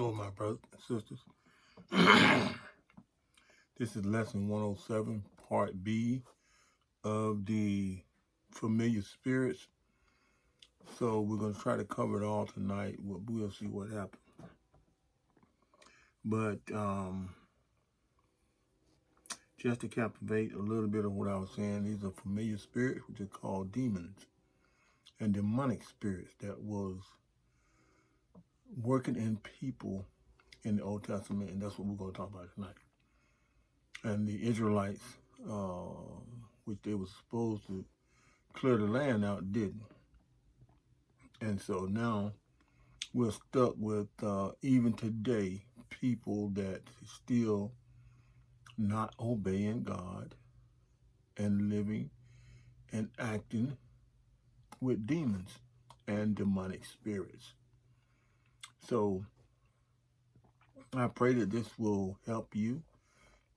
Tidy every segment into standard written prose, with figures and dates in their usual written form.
Hello, my brothers and sisters. This is lesson 107, part B of the familiar spirits. So we're going to try to cover it all tonight. We'll see what happens. But just to captivate a little bit of what I was saying, these are familiar spirits, which are called demons, and demonic spirits that was working in people in the Old Testament, and that's what we're going to talk about tonight. And the Israelites, which they were supposed to clear the land out, didn't. And so now we're stuck with, even today, people that still not obeying God and living and acting with demons and demonic spirits. So I pray that this will help you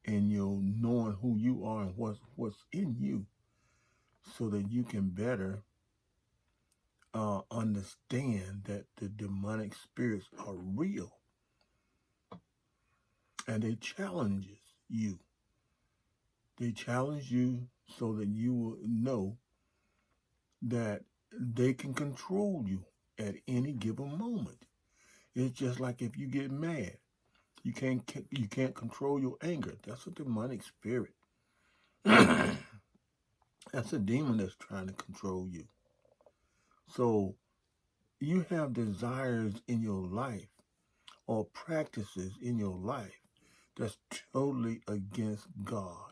in your knowing who you are and what's in you, so that you can better understand that the demonic spirits are real and they challenges you. They challenge you so that you will know that they can control you at any given moment. It's just like if you get mad, you can't control your anger. That's a demonic spirit. That's a demon that's trying to control you. So you have desires in your life or practices in your life that's totally against God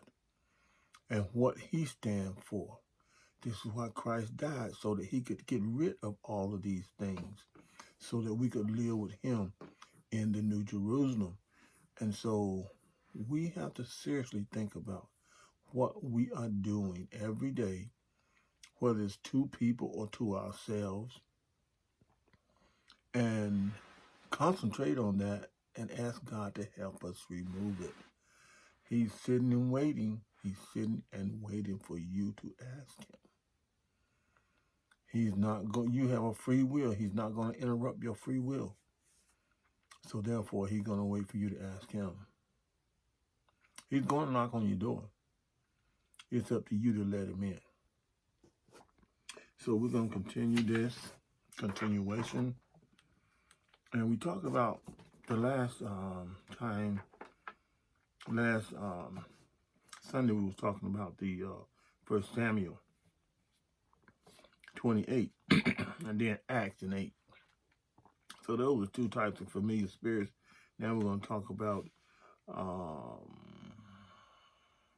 and what he stands for. This is why Christ died, so that he could get rid of all of these things, so that we could live with him in the New Jerusalem. And so we have to seriously think about what we are doing every day, whether it's to people or to ourselves, and concentrate on that and ask God to help us remove it. He's sitting and waiting. He's sitting and waiting for you to ask him. He's not going. You have a free will. He's not going to interrupt your free will. So therefore, he's going to wait for you to ask him. He's going to knock on your door. It's up to you to let him in. So we're going to continue this continuation, and we talk about the last Sunday we was talking about the First Samuel 28, and then Acts in 8. So those are two types of familiar spirits. Now we're going to talk about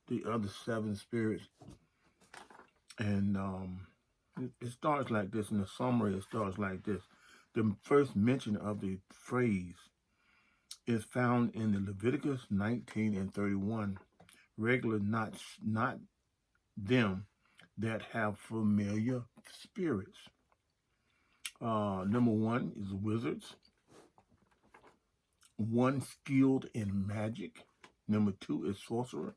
the other 7 spirits. And it starts like this. In the summary, it starts like this. The first mention of the phrase is found in the Leviticus 19 and 31. Regular, not them that have familiar spirits. Number 1 is wizards. 1 skilled in magic. Number 2 is sorcerer.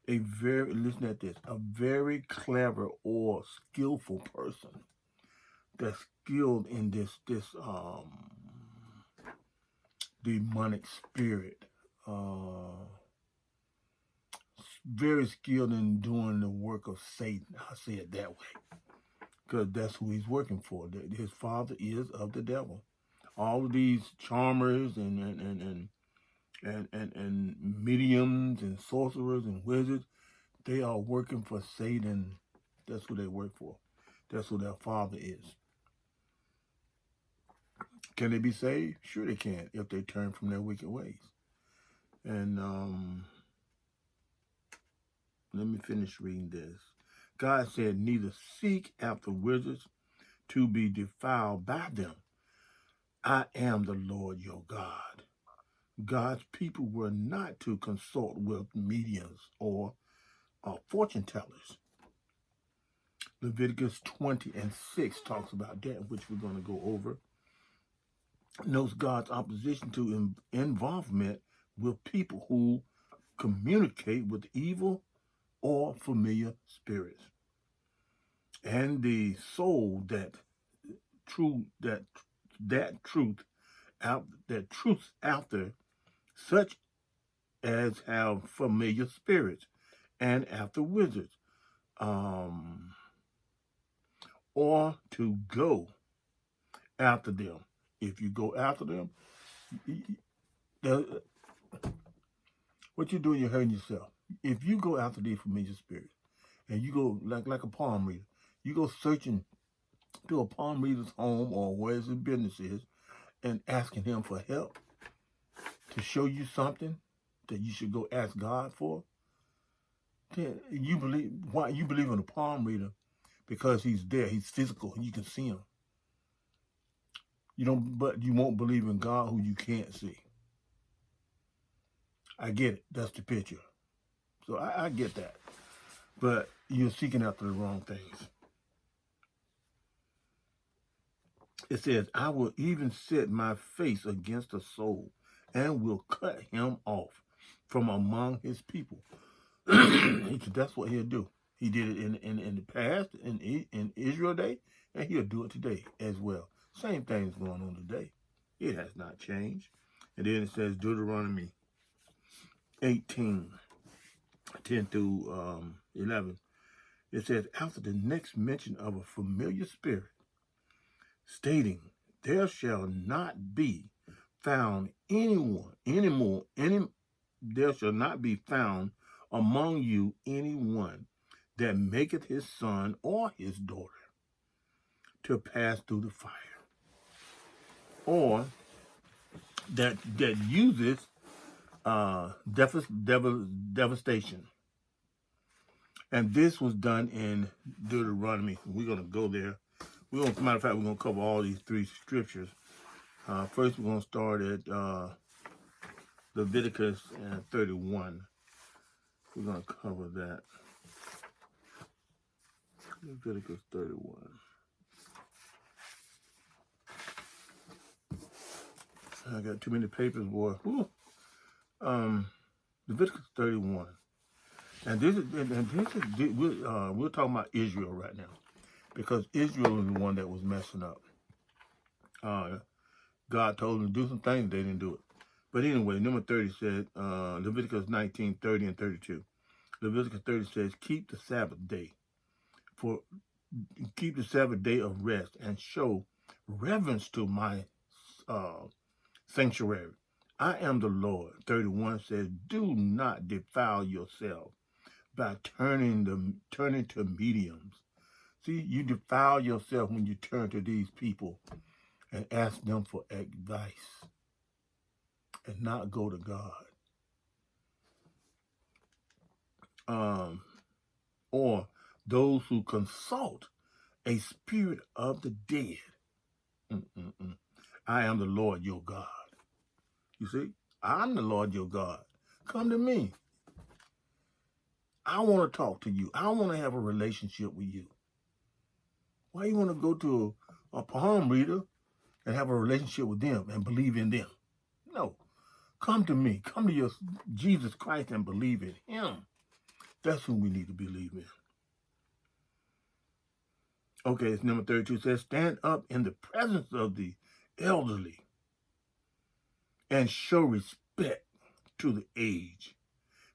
Listen at this, a very clever or skillful person that's skilled in this demonic spirit. Very skilled in doing the work of Satan. I say it that way, because that's who he's working for. His father is of the devil. All of these charmers and mediums and sorcerers and wizards, they are working for Satan. That's who they work for. That's who their father is. Can they be saved? Sure they can, if they turn from their wicked ways. And let me finish reading this. God said, neither seek after wizards to be defiled by them. I am the Lord your God. God's people were not to consult with mediums or fortune tellers. Leviticus 20 and 6 talks about that, which we're going to go over. Notes God's opposition to involvement with people who communicate with evil or familiar spirits. And the soul that truth truths after such as have familiar spirits and after wizards, or to go after them. If you go after them, what you're doing, you're hurting yourself. If you go after these familiar spirits, and you go like a palm reader, you go searching to a palm reader's home or where his business is, and asking him for help to show you something that you should go ask God for, then you believe in a palm reader because he's there, he's physical, and you can see him. But you won't believe in God who you can't see. I get it. That's the picture. So I get that. But you're seeking after the wrong things. It says, I will even set my face against a soul and will cut him off from among his people. He said, that's what he'll do. He did it in the past, in Israel day, and he'll do it today as well. Same thing's going on today. It has not changed. And then it says Deuteronomy 18, 10 through 11. It says, after the next mention of a familiar spirit, stating, there shall not be found there shall not be found among you anyone that maketh his son or his daughter to pass through the fire, or that uses devastation. And this was done in Deuteronomy. We're going to go there. Matter of fact, we're going to cover all these three scriptures. First, we're going to start at Leviticus 31. We're going to cover that. Leviticus 31. I got too many papers, boy. Leviticus 31. And we're talking about Israel right now, because Israel is the one that was messing up. God told them to do some things, they didn't do it. But anyway, number 30 said, Leviticus 19, 30 and 32. Leviticus 30 says, keep the Sabbath day of rest and show reverence to my sanctuary. I am the Lord. 31 says, do not defile yourself by turning to mediums. See, you defile yourself when you turn to these people and ask them for advice and not go to God. Or those who consult a spirit of the dead. I am the Lord your God. You see, I'm the Lord your God. Come to me. I want to talk to you. I want to have a relationship with you. Why you want to go to a palm reader and have a relationship with them and believe in them? No. Come to me. Come to your Jesus Christ and believe in him. That's who we need to believe in. Okay, it's number 32. It says, stand up in the presence of the elderly and show respect to the age.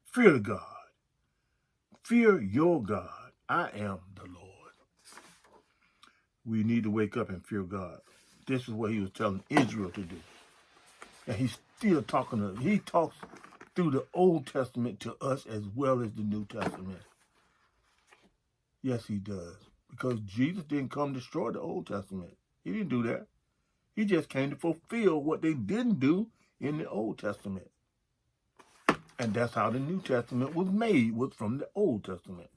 Fear God. Fear your God. I am the Lord. We need to wake up and fear God. This is what he was telling Israel to do. And he's still talking to us. He talks through the Old Testament to us as well as the New Testament. Yes, he does. Because Jesus didn't come to destroy the Old Testament. He didn't do that. He just came to fulfill what they didn't do in the Old Testament. And that's how the New Testament was made, was from the Old Testament.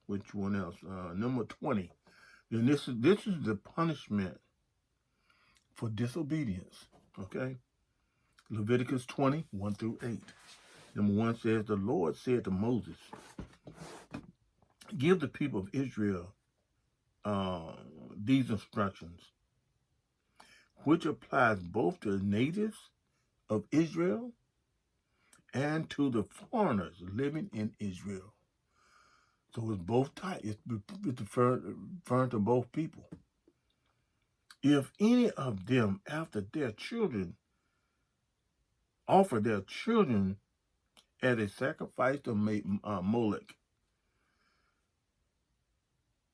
Which one else? Number 20. Then this is the punishment for disobedience. Okay? Leviticus 20, 1 through 8. Number 1 says, the Lord said to Moses, give the people of Israel these instructions, which applies both to the natives of Israel and to the foreigners living in Israel. So it's both types. It's referring to both people. If any of them, after their children, offer their children as a sacrifice to Molech,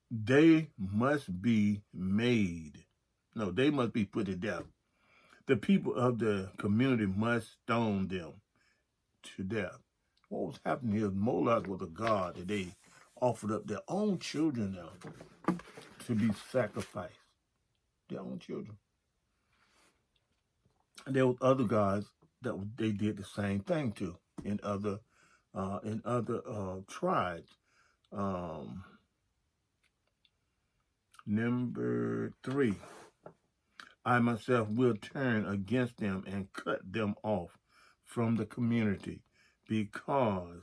they must be made. No, they must be put to death. The people of the community must stone them to death. What was happening is Moloch was a god that they offered up their own children now to be sacrificed. Their own children. And there were other gods that they did the same thing to in other tribes. Number 3. I myself will turn against them and cut them off from the community because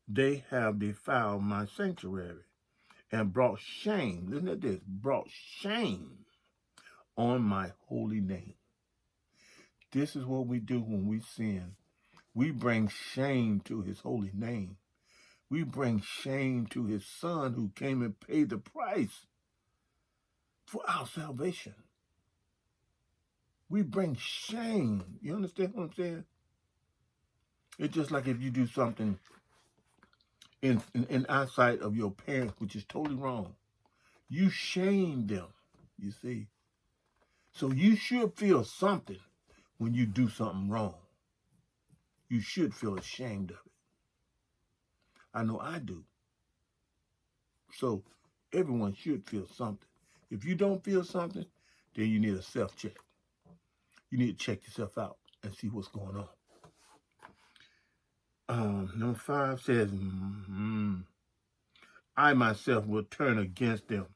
they have defiled my sanctuary and brought shame. Listen to this. Brought shame on my holy name. This is what we do when we sin. We bring shame to his holy name. We bring shame to his son who came and paid the price for our salvation. We bring shame. You understand what I'm saying? It's just like if you do something in eyesight of your parents, which is totally wrong. You shame them, you see. So you should feel something when you do something wrong. You should feel ashamed of it. I know I do. So everyone should feel something. If you don't feel something, then you need a self-check. You need to check yourself out and see what's going on. Number 5 says, I myself will turn against them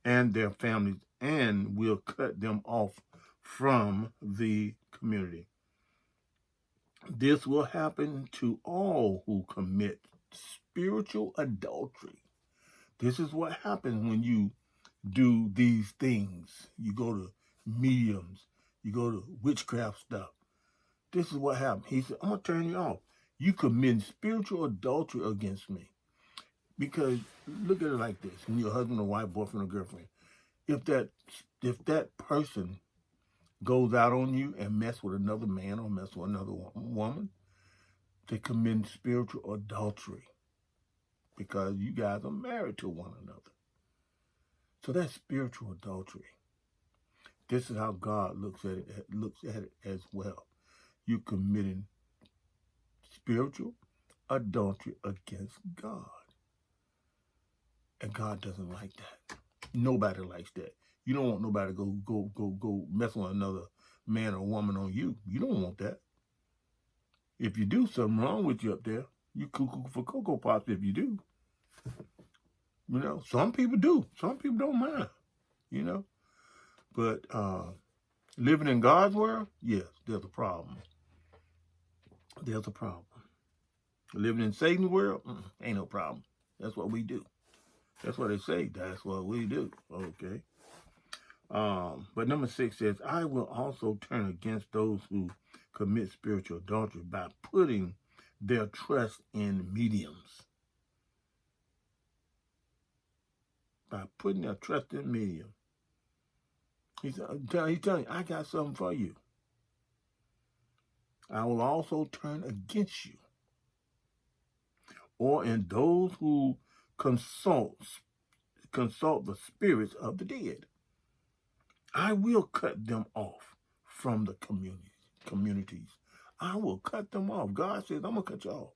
and their families and will cut them off from the community. This will happen to all who commit spiritual adultery. This is what happens when you do these things. You go to mediums, you go to witchcraft stuff. This is what happens. He said, I'm going to turn you off. You commit spiritual adultery against me. Because look at it like this. When you're a husband or wife, boyfriend or girlfriend, if that person goes out on you and mess with another man or mess with another woman, they commit spiritual adultery because you guys are married to one another. So that's spiritual adultery. This is how God looks at it as well. You're committing spiritual adultery against God. And God doesn't like that. Nobody likes that. You don't want nobody to go messing with another man or woman on you. You don't want that. If you do, something wrong with you up there. You cuckoo for Cocoa Pops if you do. You know, some people do. Some people don't mind. You know. But living in God's world, yes, there's a problem. There's a problem. Living in Satan's world, ain't no problem. That's what we do. That's what they say. That's what we do. Okay. But number 6 says, I will also turn against those who commit spiritual adultery by putting their trust in mediums. By putting their trust in mediums. He's telling you, I got something for you. I will also turn against you. Or in those who consult the spirits of the dead. I will cut them off from the communities. I will cut them off. God says, I'm going to cut you off.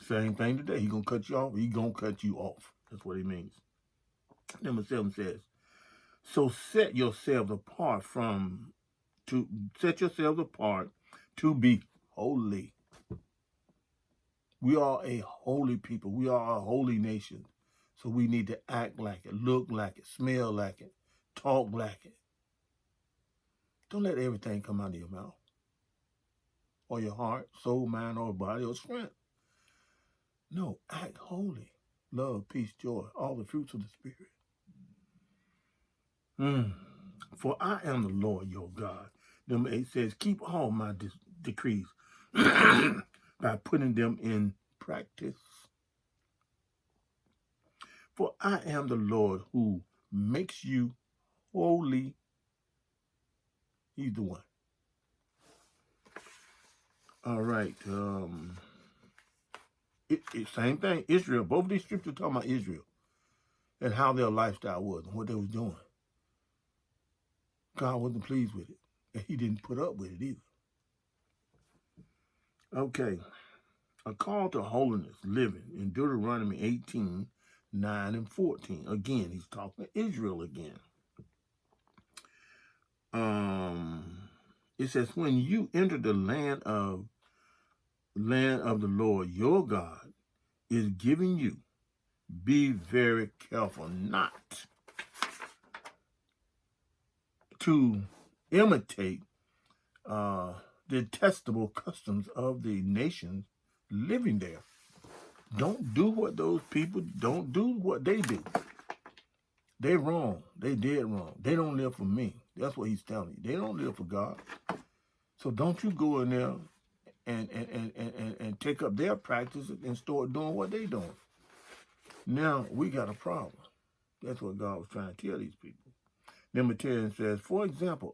Same thing today. He's going to cut you off. He's going to cut you off. That's what he means. Number 7 says, so set yourselves apart to be holy. We are a holy people. We are a holy nation. So we need to act like it, look like it, smell like it, talk like it. Don't let everything come out of your mouth or your heart, soul, mind, or body, or strength. No, act holy. Love, peace, joy, all the fruits of the Spirit. For I am the Lord your God. Number 8 says, keep all my decrees by putting them in practice. For I am the Lord who makes you holy. He's the one. All right. Same thing. Israel. Both of these scriptures talking about Israel and how their lifestyle was and what they was doing. God wasn't pleased with it. And he didn't put up with it either. Okay. A call to holiness living in Deuteronomy 18, 9 and 14. Again, he's talking to Israel again. It says, when you enter the land of the Lord your God is giving you, be very careful not to imitate detestable customs of the nations living there. Don't do what those people don't do what they do. They wrong. They did wrong. They don't live for me. That's what he's telling you. They don't live for God. So don't you go in there and take up their practices and start doing what they doing. Now we got a problem. That's what God was trying to tell these people. Number 10 says, for example,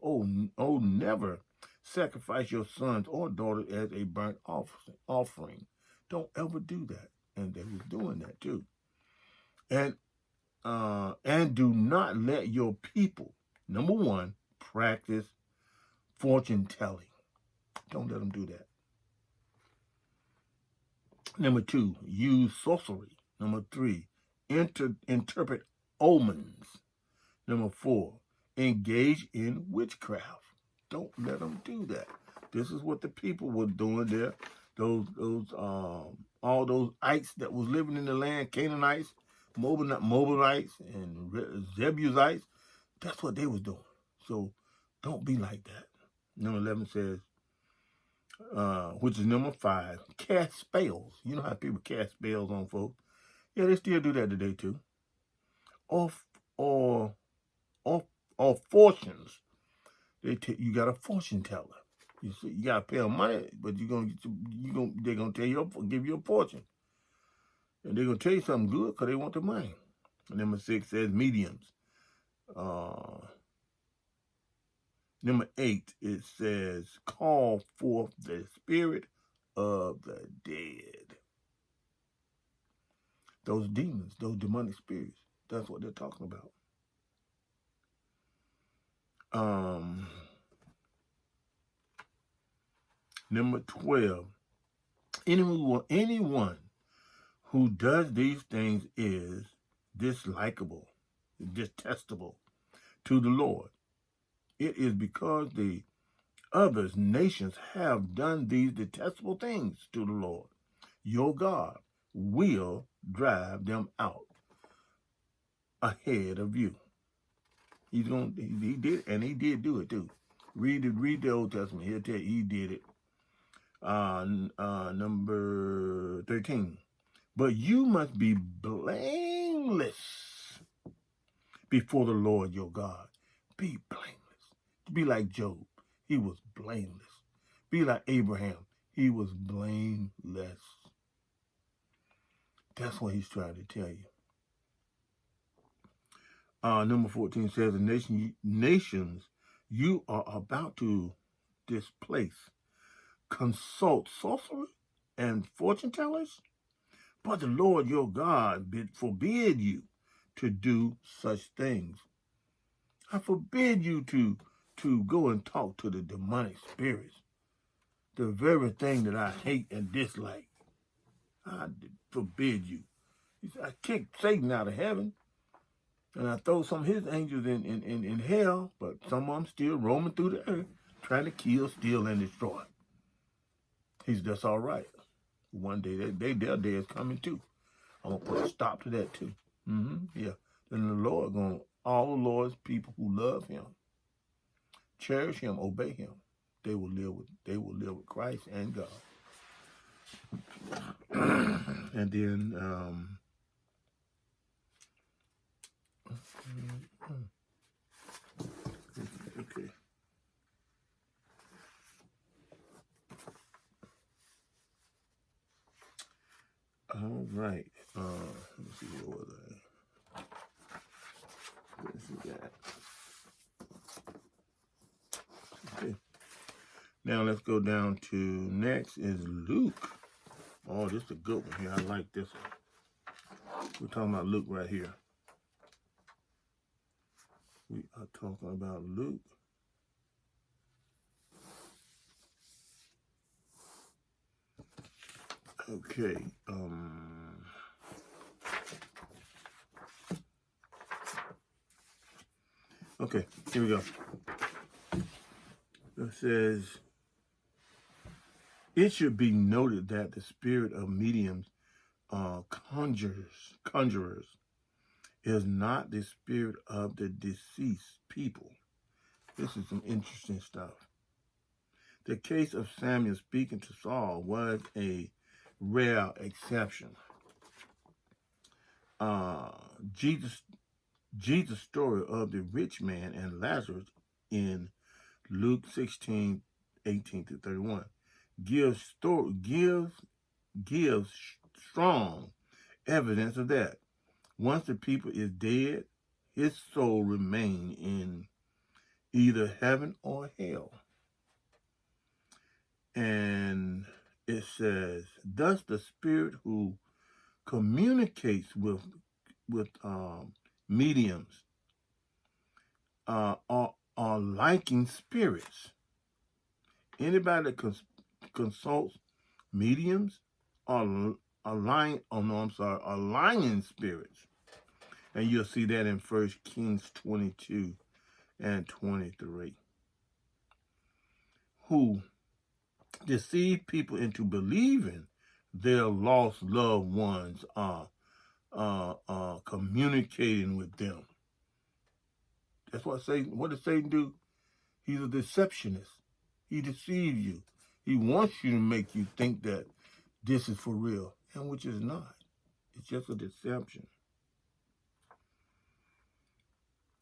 never sacrifice your sons or daughters as a burnt offering. Don't ever do that. And they was doing that too. And do not let your people, number 1, practice fortune telling. Don't let them do that. Number 2, use sorcery. Number 3, interpret omens. Number 4, engage in witchcraft. Don't let them do that. This is what the people were doing there. All those ites that was living in the land, Canaanites, Moabites, and Jebusites. That's what they was doing. So don't be like that. Number 11 says, which is number 5, cast spells. You know how people cast spells on folks? Yeah, they still do that today too. Or fortunes. You got a fortune teller. You see, you gotta pay them money, but they're gonna give you a fortune, and they're gonna tell you something good because they want the money. And number 6 says mediums. Number 8, it says call forth the spirit of the dead. Those demons, those demonic spirits. That's what they're talking about. Number 12, anyone who does these things is dislikable, detestable to the Lord. It is because the other nations have done these detestable things to the Lord. Your God will drive them out ahead of you. He did, and he did do it too. Read the Old Testament. He'll tell you he did it. Number 13. But you must be blameless before the Lord your God. Be blameless. Be like Job. He was blameless. Be like Abraham. He was blameless. That's what he's trying to tell you. Number 14 says, the nations you are about to displace consult sorcerers and fortune tellers, but the Lord your God forbid you to do such things. I forbid you to go and talk to the demonic spirits, the very thing that I hate and dislike. I forbid you. He said, I kicked Satan out of heaven, and I throw some of his angels in hell, but some of them still roaming through the earth, trying to kill, steal, and destroy. That's all right. One day, their day is coming too. I'm going to put a stop to that too. Yeah. Then the Lord all the Lord's people who love him, cherish him, obey him, they will live with Christ and God. And then okay. All right. Let me see, what was I? Let's see that. Now let's go down to next is Luke. Oh, this is a good one here. I like this one. We're talking about Luke right here. We are talking about Luke. Okay. Okay, here we go. It says, it should be noted that the spirit of mediums, conjurers, is not the spirit of the deceased people. This is some interesting stuff. The case of Samuel speaking to Saul was a rare exception. Jesus' story of the rich man and Lazarus in Luke 16:18-31 gives strong evidence of that. Once the people is dead, his soul remains in either heaven or hell. And it says, thus the spirit who communicates with mediums are liking spirits. Anybody that consults mediums are aligning spirits. And you'll see that in 1 Kings 22 and 23. Who deceive people into believing their lost loved ones are communicating with them. That's what Satan. What does Satan do? He's a deceptionist. He deceives you. He wants you to make you think that this is for real, and which is not. It's just a deception.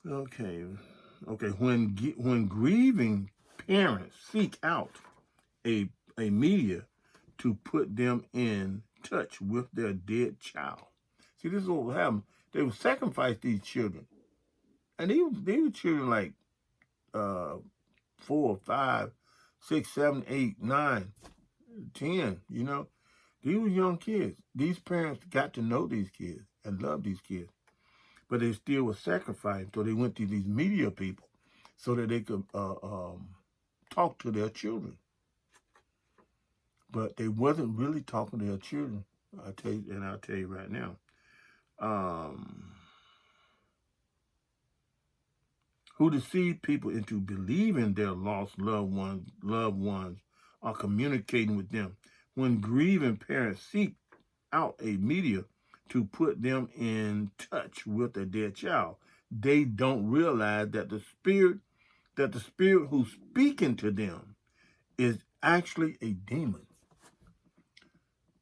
Okay. When grieving parents seek out a media to put them in touch with their dead child. See, this is what happened. They would sacrifice these children. And they were children like 4, 5, 6, 7, 8, 9, 10, you know. These were young kids. These parents got to know these kids and love these kids. But they still were sacrificed. So they went to these media people so that they could talk to their children. But they wasn't really talking to their children. I'll tell you right now. Who deceive people into believing their lost loved ones are communicating with them. When grieving parents seek out a media to put them in touch with a dead child, they don't realize that the spirit who's speaking to them is actually a demon.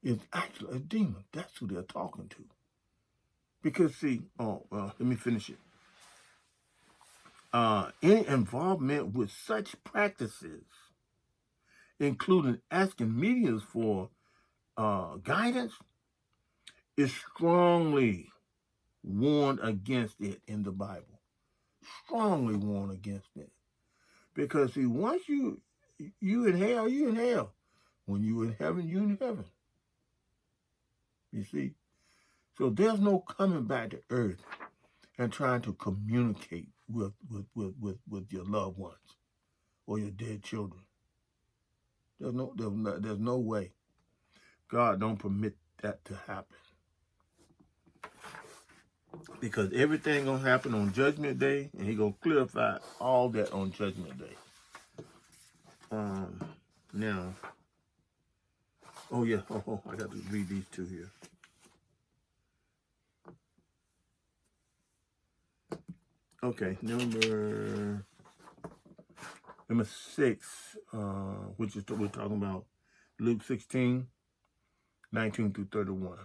It's actually a demon. That's who they're talking to. Because see, let me finish it. Any involvement with such practices, including asking mediums for guidance, is strongly warned against it in the Bible. Strongly warned against it. Because see, once you in hell, you in hell. When you in heaven, you in heaven. You see? So there's no coming back to earth and trying to communicate with your loved ones or your dead children. There's no way. God don't permit that to happen. Because everything gonna happen on Judgment Day, and He gonna clarify all that on Judgment Day. Now, oh yeah, I got to read these two here. Okay, number 6, which is we're talking about Luke 16:19-31.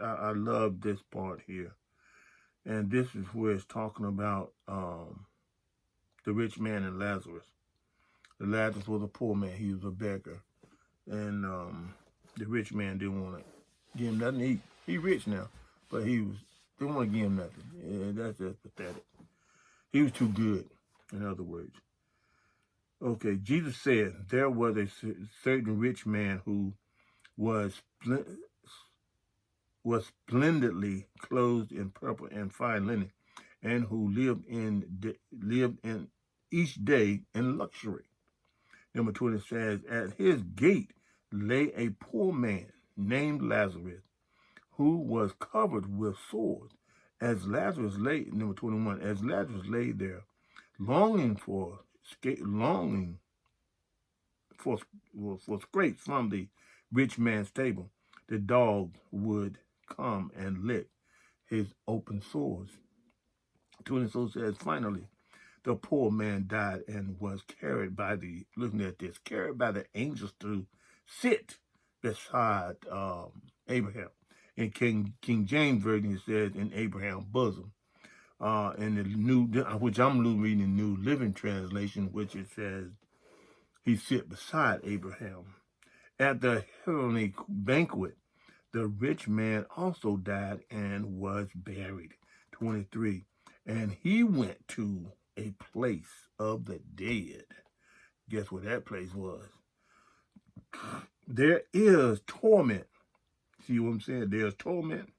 I love this part here. And this is where it's talking about the rich man and Lazarus. The Lazarus was a poor man. He was a beggar. And the rich man didn't want to give him nothing to eat. He rich now, but didn't want to give him nothing. Yeah, that's just pathetic. He was too good, in other words. Okay, Jesus said there was a certain rich man who was was splendidly clothed in purple and fine linen, and who lived in each day in luxury. Number 20 says, at his gate lay a poor man named Lazarus, who was covered with sores. As Lazarus lay, number 21, as Lazarus lay there, longing longing for, for scrapes from the rich man's table, the dogs would come and lick his open sores. 24 says, finally, the poor man died and was carried by looking at this, carried by the angels to sit beside Abraham. In King James Version, it says, in Abraham's bosom. In the which I'm reading the New Living Translation, which it says, he sit beside Abraham. At the heavenly banquet, the rich man also died and was buried. 23. And he went to a place of the dead. Guess what that place was? There is torment. See what I'm saying? There's torment.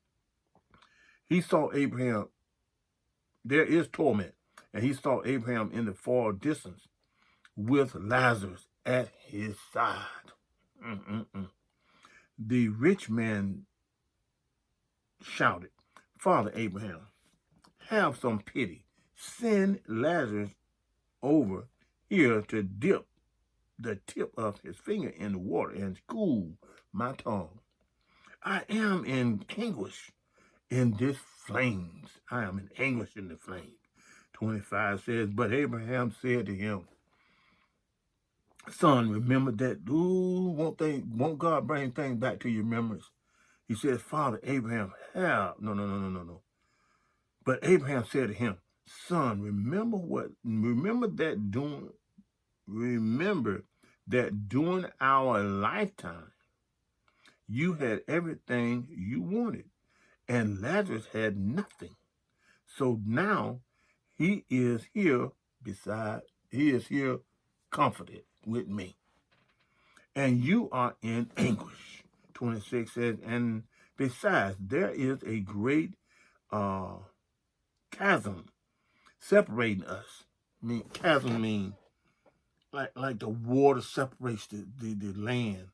He saw Abraham. There is torment. And he saw Abraham in the far distance with Lazarus at his side. The rich man shouted, Father Abraham, have some pity. Send Lazarus over here to dip the tip of his finger in the water and cool my tongue. I am in anguish in this flames. I am in anguish in the flames. 25 says, but Abraham said to him, son, remember that. Won't God bring things back to your remembrance? He says, Father Abraham, have. No. But Abraham said to him, son, remember that during our lifetime, you had everything you wanted, and Lazarus had nothing. So now he is here comforted with me. And you are in anguish. 26 says, and besides, there is a great chasm separating us. Chasm means like the water separates the land.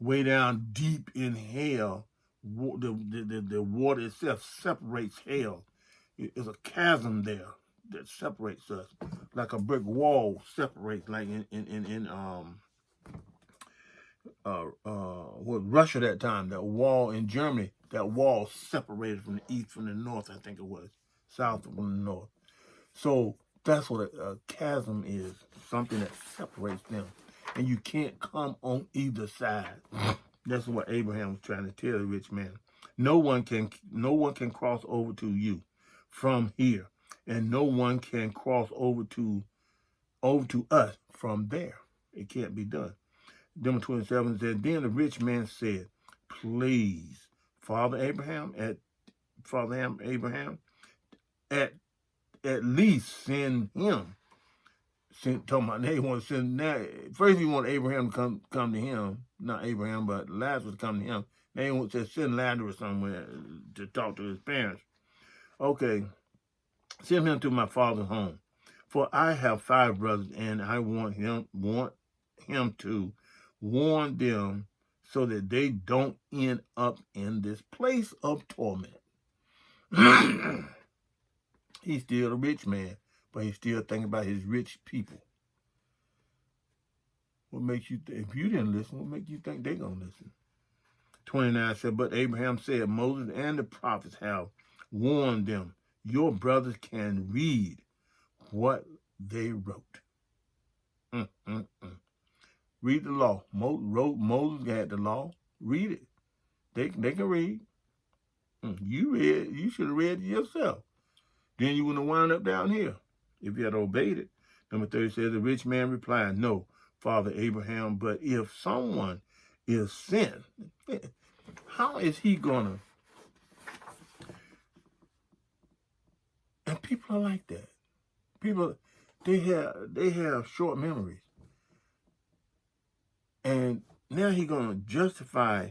Way down deep in hell, the water itself separates hell. There's a chasm there that separates us, like a brick wall separates, like in Russia that time, that wall in Germany, that wall separated from the east from the north, I think it was, south from the north. So that's what a chasm is, something that separates them. And you can't come on either side. That's what Abraham was trying to tell the rich man. No one can cross over to you from here, and no one can cross over to us from there. It can't be done. Number 27 said, then the rich man said, please, Father Abraham, at least send him. Talking about they want to send now. First, he want Abraham to come to him, not Abraham, but Lazarus to come to him. They want to send Lazarus somewhere to talk to his parents. Okay, send him to my father's home, for I have 5 brothers, and I want him to warn them so that they don't end up in this place of torment. He's still a rich man, but he's still thinking about his rich people. What makes you if you didn't listen, what makes you think they're going to listen? 29 said, but Abraham said, Moses and the prophets have warned them. Your brothers can read what they wrote. Read the law. Moses had the law. Read it. They can read. You should have read it yourself. Then you wouldn't have wound up down here if you had obeyed it. Number 30 says, the rich man replied, no, Father Abraham, but if someone is sent, how is he going to? And people are like that. People, they have short memories. And now he's going to justify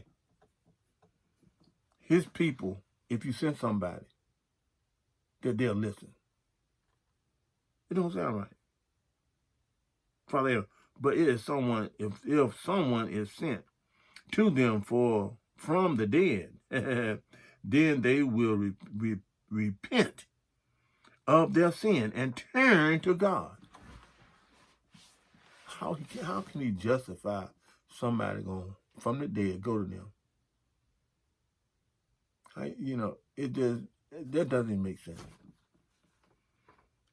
his people if you send somebody that they'll listen. It don't sound right. Probably, but it is someone, if someone is sent to them from the dead, then they will repent of their sin and turn to God. How can he justify somebody going from the dead, go to them? That doesn't make sense.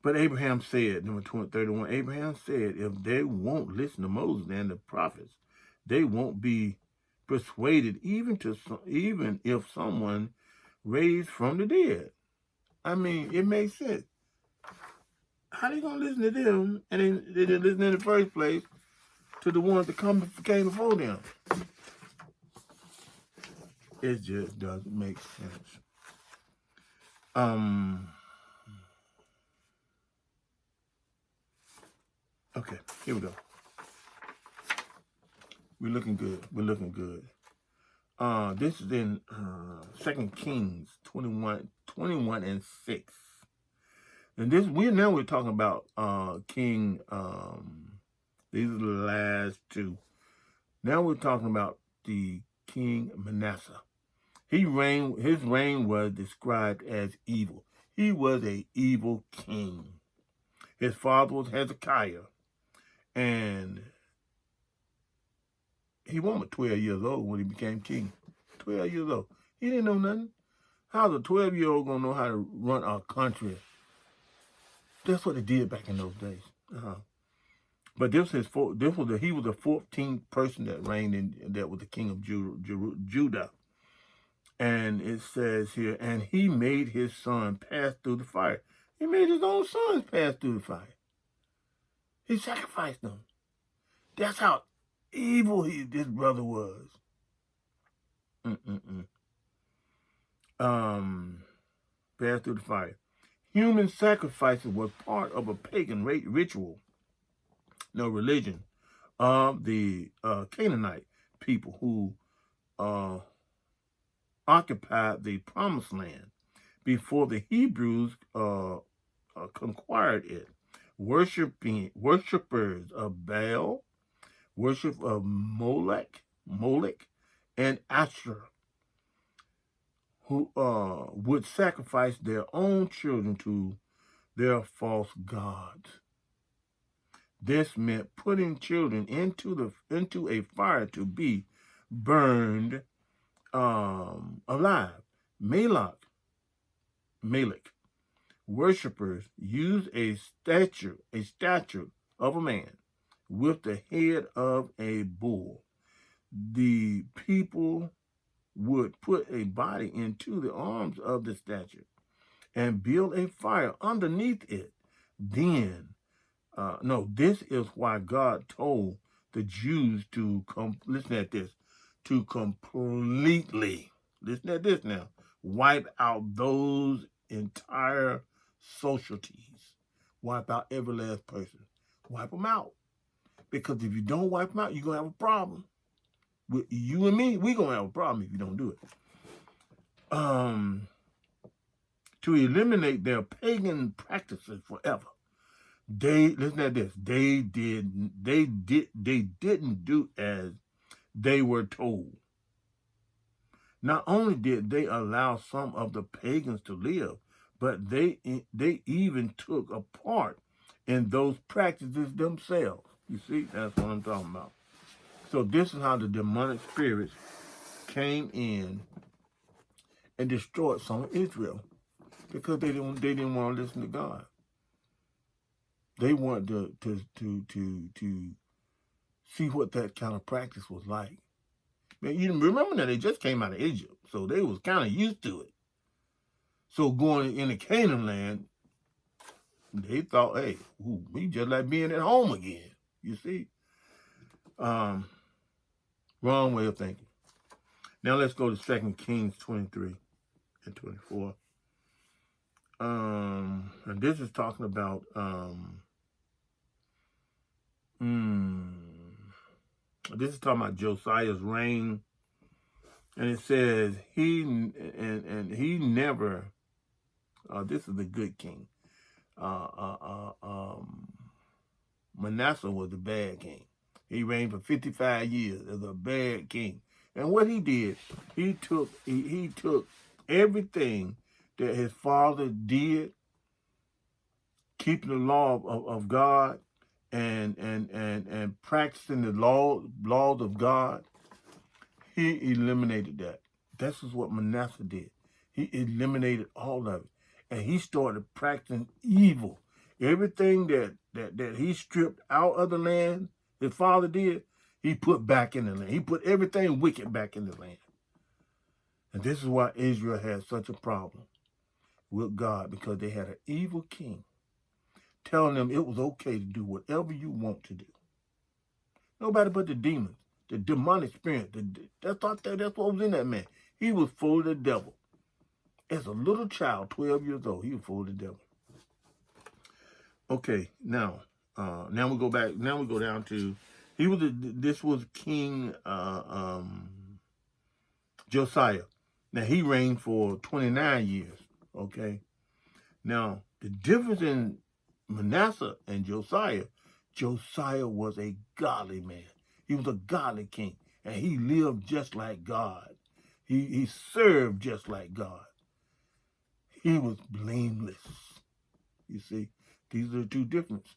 But Abraham said, number 31, Abraham said, if they won't listen to Moses and the prophets, they won't be persuaded even if someone raised from the dead. I mean, it makes sense. How are they going to listen to them and they didn't listen in the first place to the ones that came before them? It just doesn't make sense. Okay, here we go. We're looking good. This is in 2 Kings 21 and 6. And we're talking about King, these are the last two. Now we're talking about the King Manasseh. His reign was described as evil. He was an evil king. His father was Hezekiah, and he was 12 years old when he became king. 12 years old. He didn't know nothing. How's a 12-year-old gonna know how to run a country? That's what they did back in those days. But he was the 14th person that reigned that was the king of Judah. And it says here, and he made his son pass through the fire. He made his own sons pass through the fire. He sacrificed them. That's how evil this brother was. Pass through the fire. Human sacrifices was part of a pagan ritual, religion of the Canaanite people who occupied the promised land before the Hebrews conquered it. Worshippers of Baal, worship of Molech, and Asherah, who would sacrifice their own children to their false gods. This meant putting children into a fire to be burned alive. Malek worshippers used a statue of a man with the head of a bull. The people would put a body into the arms of the statue and build a fire underneath it. Then, this is why God told the Jews to completely, listen at this now, wipe out those entire societies. Wipe out every last person. Wipe them out. Because if you don't wipe them out, you're going to have a problem. With you and me, we're going to have a problem if you don't do it. To eliminate their pagan practices forever. Listen at this. They didn't do as they were told. Not only did they allow some of the pagans to live, but they even took a part in those practices themselves. You see, that's what I'm talking about. So this is how the demonic spirits came in and destroyed some of Israel because they didn't want to listen to God. They wanted to see what that kind of practice was like. Man, you remember that they just came out of Egypt, so they was kind of used to it. So going into Canaan land, they thought, hey, we just like being at home again. You see? Wrong way of thinking. Now let's go to 2 Kings 23 and 24. And this is talking about this is talking about Josiah's reign, and it says he never. This is the good king. Manasseh was a bad king. He reigned for 55 years as a bad king. And what he did, he took everything that his father did, keeping the law of God and practicing the laws of God. He eliminated that. This is what Manasseh did. He eliminated all of it. And he started practicing evil. Everything that he stripped out of the land, his father did, he put back in the land. He put everything wicked back in the land. And this is why Israel had such a problem with God, because they had an evil king telling them it was okay to do whatever you want to do. Nobody but the demons, the demonic spirit. That's what was in that man. He was full of the devil. As a little child, 12 years old, he was full of the devil. Okay, now we go back. Now we go down to this was King Josiah. Now he reigned for 29 years. Okay, now the difference in Manasseh and Josiah was a godly man. He was a godly king, and he lived just like God. He served just like God. He was blameless. You see, these are the two differences.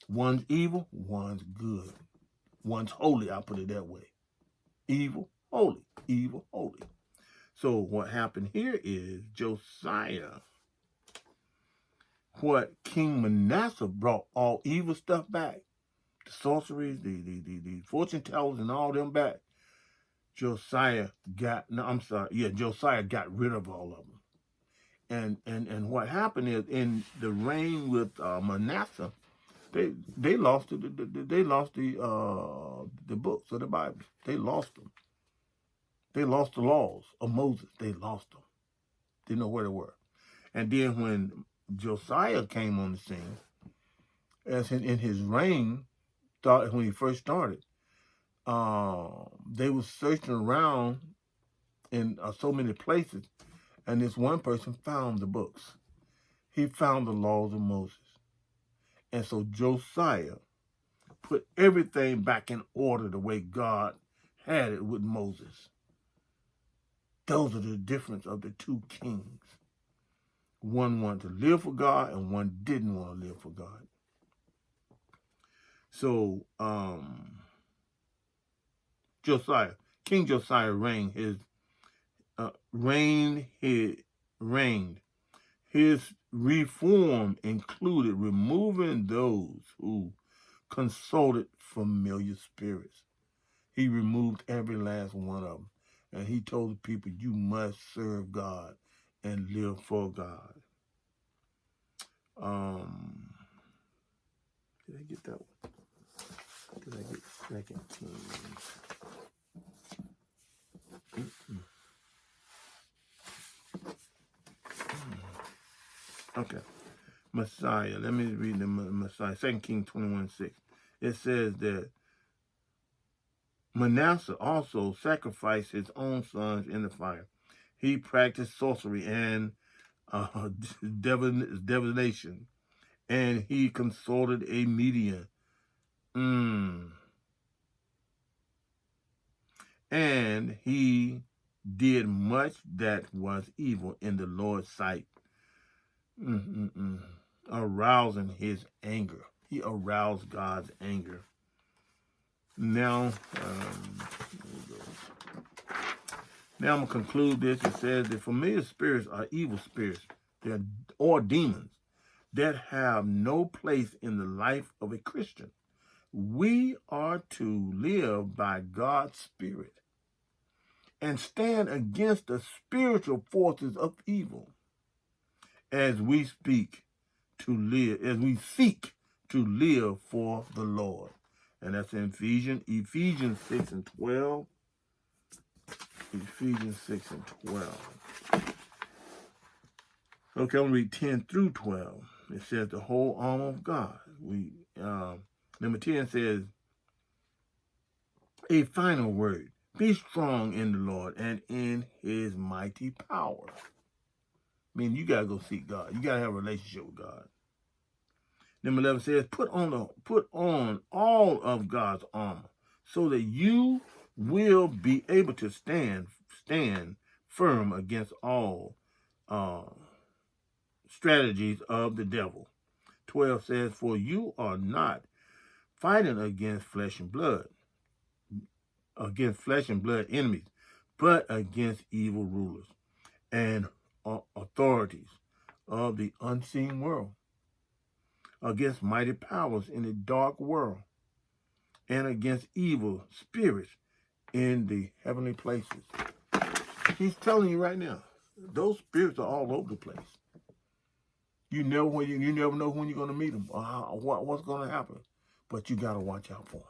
One's evil, one's good. One's holy, I'll put it that way. Evil, holy. Evil, holy. So what happened here is Josiah, what King Manasseh brought all evil stuff back, the sorceries, the fortune tellers and all them back, Josiah got rid of all of them. And what happened is, in the reign with Manasseh, they lost the books of the Bible. They lost them. They lost the laws of Moses. They lost them. Didn't know where they were. And then when Josiah came on the scene, as in his reign, when he first started, they were searching around in so many places, and this one person found the books. He found the laws of Moses. And so Josiah put everything back in order the way God had it with Moses. Those are the difference of the two kings. One wanted to live for God and one didn't want to live for God. So King Josiah reigned. His reform included removing those who consulted familiar spirits. He removed every last one of them. And he told the people, you must serve God and live for God. Did I get that one? Did I get 2 Kings? Okay. Messiah. Let me read the Messiah. 2 Kings 21:6. It says that Manasseh also sacrificed his own sons in the fire. He practiced sorcery and divination, and he consulted a medium. And he did much that was evil in the Lord's sight, arousing his anger. He aroused God's anger. Now, I'm going to conclude this. It says that familiar spirits are evil spirits or demons that have no place in the life of a Christian. We are to live by God's Spirit and stand against the spiritual forces of evil as we seek to live for the Lord. And that's in Ephesians 6 and 12. Ephesians 6 and 12. Okay, I'm going to read 10 through 12. It says the whole armor of God. Number 10 says, a final word. Be strong in the Lord and in his mighty power. I mean, you got to go seek God. You got to have a relationship with God. Number 11 says, put on all of God's armor so that you will be able to stand firm against all uh, strategies of the devil. 12 says, for you are not fighting against flesh and blood enemies, but against evil rulers and authorities of the unseen world, against mighty powers in the dark world, and against evil spirits in the heavenly places. He's telling you right now, those spirits are all over the place. You never know when you're going to meet them or what's going to happen, but you got to watch out for them.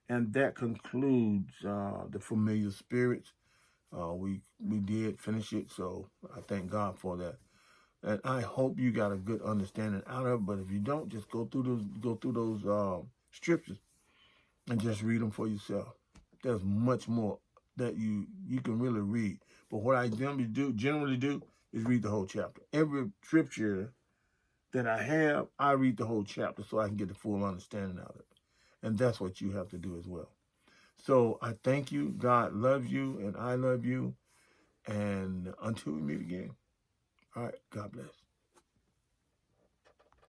And that concludes the familiar spirits. We did finish it, so I thank God for that. And I hope you got a good understanding out of it. But if you don't, just go through those scriptures and just read them for yourself. There's much more that you can really read. But what I generally do is read the whole chapter. Every scripture that I have, I read the whole chapter so I can get the full understanding of it. And that's what you have to do as well. So I thank you. God loves you and I love you. And until we meet again, all right, God bless.